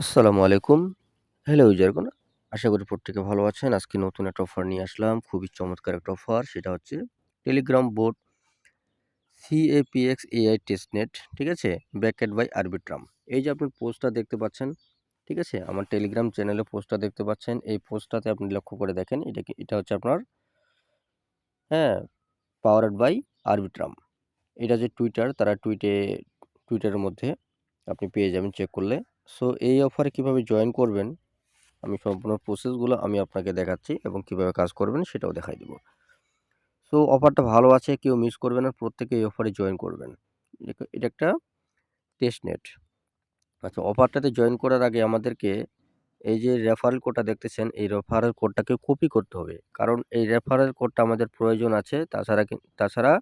আসসালামু আলাইকুম। হ্যালো ইউজারগণ। আশা করি প্রত্যেকে ভালো আছেন। আজকে নতুন একটা অফার নিয়ে আসলাম। খুবই চমৎকার একটা অফার। সেটা হচ্ছে Telegram bot CAPX AI testnet, ঠিক আছে? Backed by Arbitrum. এই যে আপনি পোস্টটা দেখতে পাচ্ছেন, ঠিক আছে? আমার টেলিগ্রাম চ্যানেলে পোস্টটা দেখতে পাচ্ছেন। এই পোস্টটাতে আপনি লক্ষ্য করে দেখেন। এটা হচ্ছে আপনার, হ্যাঁ, পাওয়ারড বাই আরবিট্রাম। এটা যে টুইটার, তারা টুইটারের মধ্যে আপনি পেয়ে যাবেন চেক করলে। সো এই অফারে কিভাবে জয়েন করবেন, আমি সম্পূর্ণ প্রসেসগুলো আমি আপনাকে দেখাচ্ছি এবং কিভাবে কাজ করবেন সেটাও দেখাই দিব। সো অফারটা ভালো আছে, কেউ মিস করবেন না, প্রত্যেকে এই অফারে জয়েন করবেন। এটা একটা টেস্ট নেট। আচ্ছা, অফারটাতে জয়েন করার আগে আমাদেরকে এই যে রেফারেল কোডটা দেখতেছেন, এই রেফারেল কোডটাকে কপি করতে হবে, কারণ এই রেফারেল কোডটা আমাদের প্রয়োজন আছে, তাছাড়া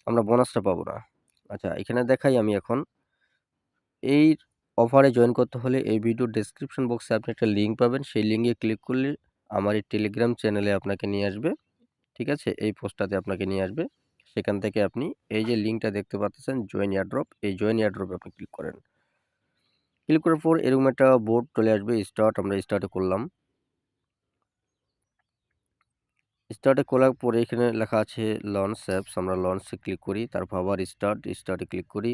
আমরা বোনাসটা পাবো না। আচ্ছা, এখানে দেখাই আমি এখন। এই অফারে জয়েন করতে হলে এই ভিডিওর ডেসক্রিপশন বক্সে আপনি একটা লিঙ্ক পাবেন, সেই লিঙ্কে ক্লিক করলে আমার এই টেলিগ্রাম চ্যানেলে আপনাকে নিয়ে আসবে, ঠিক আছে? এই পোস্টটাতে আপনাকে নিয়ে আসবে। সেখান থেকে আপনি এই যে লিঙ্কটা দেখতে পাচ্ছেন, জয়েন এয়ারড্রপ, এই জয়েন এয়ারড্রপে আপনি ক্লিক করেন। ক্লিক করার পর এরকম একটা বোর্ড চলে আসবে, স্টার্ট। আমরা স্টার্টে করলাম। স্টার্টে করার পরে এখানে লেখা আছে লঞ্চ অ্যাপস, আমরা লঞ্চে ক্লিক করি, তারপর আবার স্টার্টে ক্লিক করি।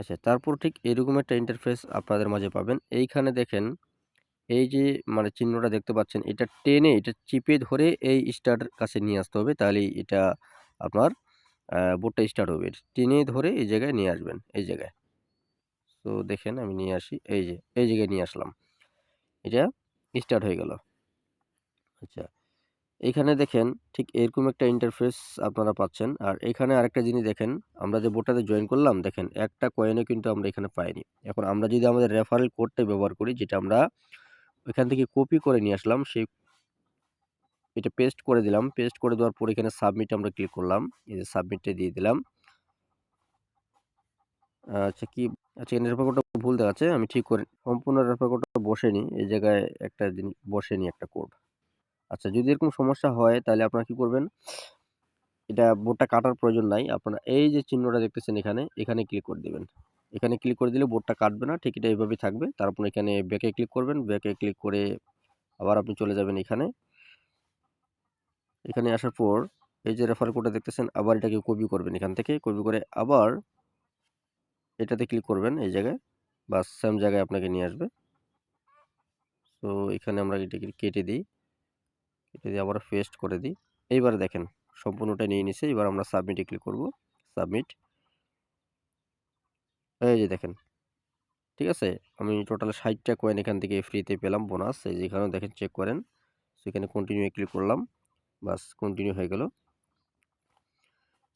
আচ্ছা, তারপর ঠিক এরকম একটা ইন্টারফেস আপনাদের মাঝে পাবেন। এইখানে দেখেন, এই যে মানে চিহ্নটা দেখতে পাচ্ছেন, এটা টেনে, এটা চিপে ধরে এই স্টার্টের কাছে নিয়ে আসতে হবে, তাহলেই এটা আপনার বোটটা স্টার্ট হবে। টেনে ধরে এই জায়গায় নিয়ে আসবেন, এই জায়গায়। তো দেখেন আমি নিয়ে আসি, এই যে এই জায়গায় নিয়ে আসলাম, এটা স্টার্ট হয়ে গেল। আচ্ছা, এখানে দেখেন ঠিক এরকম একটা ইন্টারফেস আপনারা পাচ্ছেন। আর এখানে আরেকটা জিনিস দেখেন, আমরা যে বোটটাতে জয়েন করলাম, দেখেন একটা কয়েনও কিন্তু আমরা এখানে পাইনি। এখন আমরা যদি আমাদের রেফারেল কোডটা ব্যবহার করি, যেটা আমরা ওইখান থেকে কপি করে নিয়ে আসলাম, এটা পেস্ট করে দিলাম। পেস্ট করে দেওয়ার পর এখানে সাবমিট আমরা ক্লিক করলাম। এই যে সাবমিটে দিয়ে দিলাম। আচ্ছা, আচ্ছা, এখানে রেফার কোডটা ভুল দেখাচ্ছে, আমি ঠিক করে সম্পূর্ণ রেফার কোডটা বসেনি, এই জায়গায় একটা জিনিস বসেনি, একটা কোড। আচ্ছা, যদি এরকম সমস্যা হয় তাহলে আপনারা কি করবেন, এটা বোর্ডটা কাটার প্রয়োজন নাই, আপনারা এই যে চিহ্নটা দেখতেছেন এখানে, এখানে ক্লিক করে দিবেন। এখানে ক্লিক করে দিলে বোর্ডটা কাটবে না, ঠিক এটা এইভাবেই থাকবে। তারপর এখানে ব্যাকে ক্লিক করবেন, ব্যাকে ক্লিক করে আবার আপনি চলে যাবেন এখানে। এখানে আসার পর এই যে রেফার কোডটা দেখতেছেন, আবার এটাকে কপি করবেন, এখান থেকে কপি করে আবার এটাতে ক্লিক করবেন, এই জায়গায়, বা সেম জায়গায় আপনাকে নিয়ে আসবে। তো এখানে আমরা এটাকে কেটে দিই, কেটে দিয়ে আবার পেস্ট করে দিই। এইবার দেখেন সম্পূর্ণটা নিয়ে নিছে। এবার আমরা সাবমিটে ক্লিক করব, সাবমিট। এই যে দেখেন, ঠিক আছে? আমি টোটাল 60টা কয়েন এখান থেকে ফ্রিতে পেলাম বোনাস। এই যে এখানেও দেখেন, চেক করেন। সেখানে কন্টিনিউ এ ক্লিক করলাম, বাস কন্টিনিউ হয়ে গেল।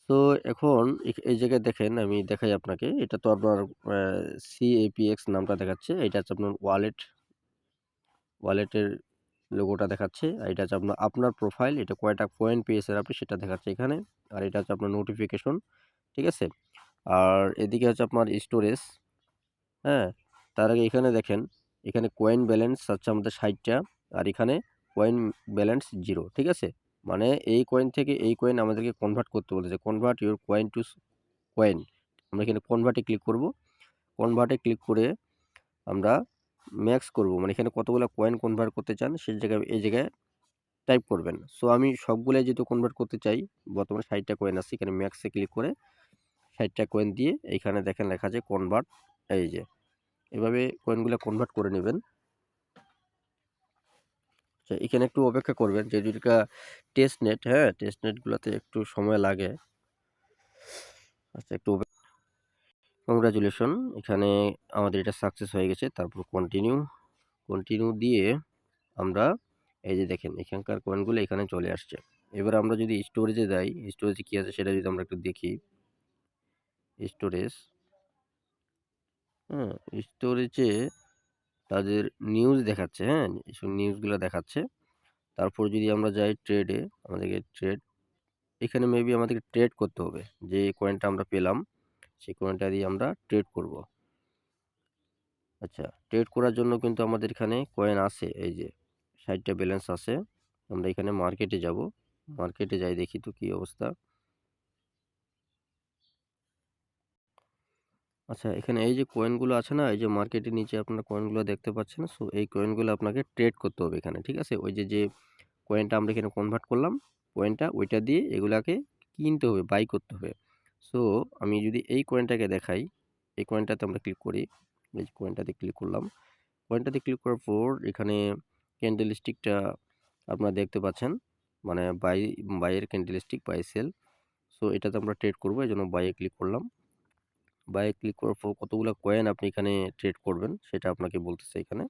তো এখন এই জায়গায় দেখেন, আমি দেখাই আপনাকে। এটা তো আপনার CAPX নামটা দেখাচ্ছে। এটা হচ্ছে আপনার ওয়ালেটের লোগোটা দেখাচ্ছে। আর এটা হচ্ছে আপনার প্রোফাইল, এটা কয়টা কয়েন পেয়েছেন আপনি সেটা দেখাচ্ছে এখানে। আর এটা হচ্ছে আপনার নোটিফিকেশন, ঠিক আছে? আর এদিকে হচ্ছে আপনার স্টোরেজ, হ্যাঁ? তার আগে এখানে দেখেন, এখানে কয়েন ব্যালেন্স হচ্ছে আমাদের 60টা, আর এখানে কয়েন ব্যালেন্স 0, ঠিক আছে? মানে এই কয়েন থেকে এই কয়েন আমাদেরকে কনভার্ট করতে বলেছে। Convert your coin to coin. আমরা এখানে কনভার্টে ক্লিক করব। কনভার্টে ক্লিক করে আমরা ম্যাক্স করব, মানে এখানে কতগুলো কয়েন কনভার্ট করতে চান সেই জায়গায়, এই জায়গায় টাইপ করবেন। সো আমি সবগুলাই যেহেতু কনভার্ট করতে চাই, বর্তমানে 60টা কয়েন আছে, এখানে ম্যাক্সে ক্লিক করে 60টা কয়েন দিয়ে এইখানে দেখেন লেখা আছে কনভার্ট, এই যে এভাবে কয়েনগুলো কনভার্ট করে নেবেন। আচ্ছা, এখানে একটু অপেক্ষা করবেন, যেহেতু এটা টেস্ট নেট, হ্যাঁ, টেস্ট নেটগুলোতে একটু সময় লাগে। আচ্ছা, একটু কংগ্রাচুলেশন, এখানে আমাদের এটা সাকসেস হয়ে গেছে। তারপর কন্টিনিউ, কন্টিনিউ দিয়ে আমরা এই যে দেখেন এখানকার কয়েনগুলো এখানে চলে আসছে। এবার আমরা যদি স্টোরেজে যাই, স্টোরেজে কি আছে সেটা যদি আমরা একটু দেখি। স্টোরেজ, হ্যাঁ, স্টোরেজে তাদের নিউজ দেখাচ্ছে, হ্যাঁ, এইসব নিউজগুলো দেখাচ্ছে। তারপর যদি আমরা যাই ট্রেডে, আমাদেরকে ট্রেড, এখানে মেবি আমাদেরকে ট্রেড করতে হবে। যে কয়েনটা আমরা পেলাম সেই কয়েনটা দিয়ে আমরা ট্রেড করব। আচ্ছা, ট্রেড করার জন্য কিন্তু আমাদের এখানে কয়েন আছে, এই যে 60টা ব্যালেন্স আছে। আমরা এখানে মার্কেটে যাব, মার্কেটে যাই দেখি তো কি অবস্থা। আচ্ছা, এখানে এই যে কয়েনগুলো আছে না, এই যে মার্কেটের নিচে আপনারা কয়েনগুলো দেখতে পাচ্ছেন। সো এই কয়েনগুলো আপনাকে ট্রেড করতে হবে এখানে, ঠিক আছে? ওই যে কয়েনটা আমরা এখানে কনভার্ট করলাম, কয়েনটা ওইটা দিয়ে এগুলাকে কিনতে হবে, বাই করতে হবে। সো আমি যদি এই কয়েনটাকে দেখাই, এই কয়েনটাতে আমরা ক্লিক করি, এই কয়েনটাতে ক্লিক করলাম। কয়েনটাতে ক্লিক করার পর এখানে ক্যান্ডেল স্টিকটা আপনারা দেখতে পাচ্ছেন, মানে বাইয়ের candlestick, buy sell. So এটাতে আমরা ট্রেড করবো, এই জন্য বাইয়ে ক্লিক করলাম। বাইয়ে ক্লিক করার পর কতগুলো কয়েন আপনি এখানে ট্রেড করবেন সেটা আপনাকে বলতেছে এখানে।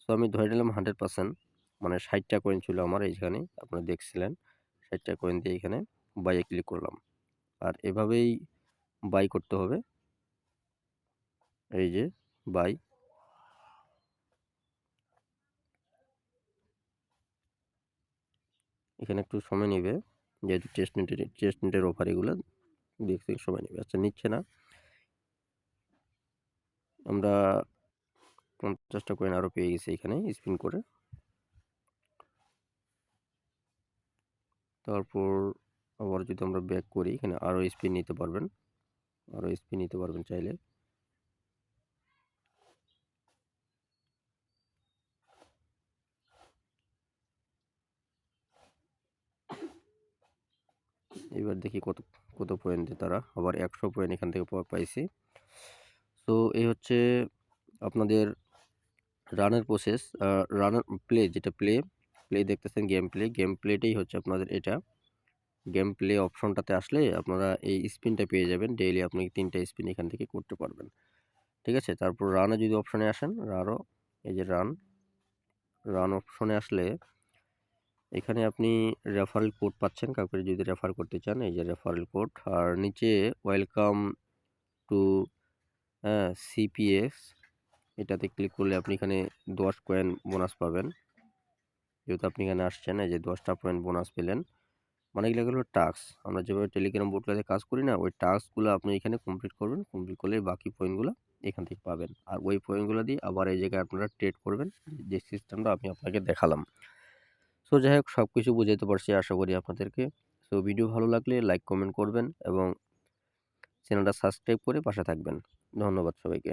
সো আমি ধরে নিলাম 100%, মানে 60টা কয়েন ছিল আমার এইখানে, আপনারা দেখছিলেন। 60টা কয়েন দিয়ে এখানে বাইয়ে ক্লিক করলাম। আর এভাবেই বাই করতে হবে, এই যে বাই। এখানে একটু সময় নেবে, যেহেতু টেস্ট নেটের অফার, এগুলো দেখতে সময় নেবে। আচ্ছা, নিচ্ছে না। আমরা 50টা কয়েন আরও পেয়ে গেছি এখানে স্পিন করে। তারপর আবার যদি আমরা ব্যাক করি, এখানে আরও স্পিন নিতে পারবেন, আরও স্পিন নিতে পারবেন চাইলে। এবার দেখি কত কত পয়েন্ট দেয় তারা। আবার 100 পয়েন্ট এখান থেকে পাইছি। তো এই হচ্ছে আপনাদের রানের প্রসেস। রানার প্লে, যেটা প্লে দেখতেছেন, গেম প্লেটাই হচ্ছে আপনাদের এটা। গেম প্লে অপশনটাতে আসলে আপনারা এই স্পিনটা পেয়ে যাবেন। ডেইলি আপনি 3টা স্পিন এখান থেকে করতে পারবেন, ঠিক আছে? তারপর রানে যদি অপশনে আসেন, আরও এই যে রান অপশনে আসলে এখানে আপনি রেফারেল কোড পাচ্ছেন, কাউকে যদি রেফার করতে চান, এই যে রেফারেল কোড। আর নিচে ওয়েলকাম টু সিপিএস, এটাতে ক্লিক করলে আপনি এখানে 10 কয়েন বোনাস পাবেন। যেহেতু আপনি এখানে আসছেন, এই যে 10টা পয়েন্ট বোনাস পেলেন। মানে এগুলো হলো টাস্ক, আমরা যেভাবে টেলিগ্রাম বোর্ডটাতে কাজ করি না, ওই টাস্কগুলো আপনি এখানে কমপ্লিট করবেন। কমপ্লিট করলে বাকি পয়েন্টগুলো এখান থেকে পাবেন। আর ওই পয়েন্টগুলো দিয়ে আবার এই জায়গায় আপনারা ট্রেড করবেন, যে সিস্টেমটা আমি আপনাকে দেখালাম। সো যাই হোক, সব কিছু বুঝাইতে পারছি আশা করি আপনাদেরকে। সো ভিডিও ভালো লাগলে লাইক কমেন্ট করবেন এবং চ্যানেলটা সাবস্ক্রাইব করে পাশে থাকবেন। ধন্যবাদ সবাইকে।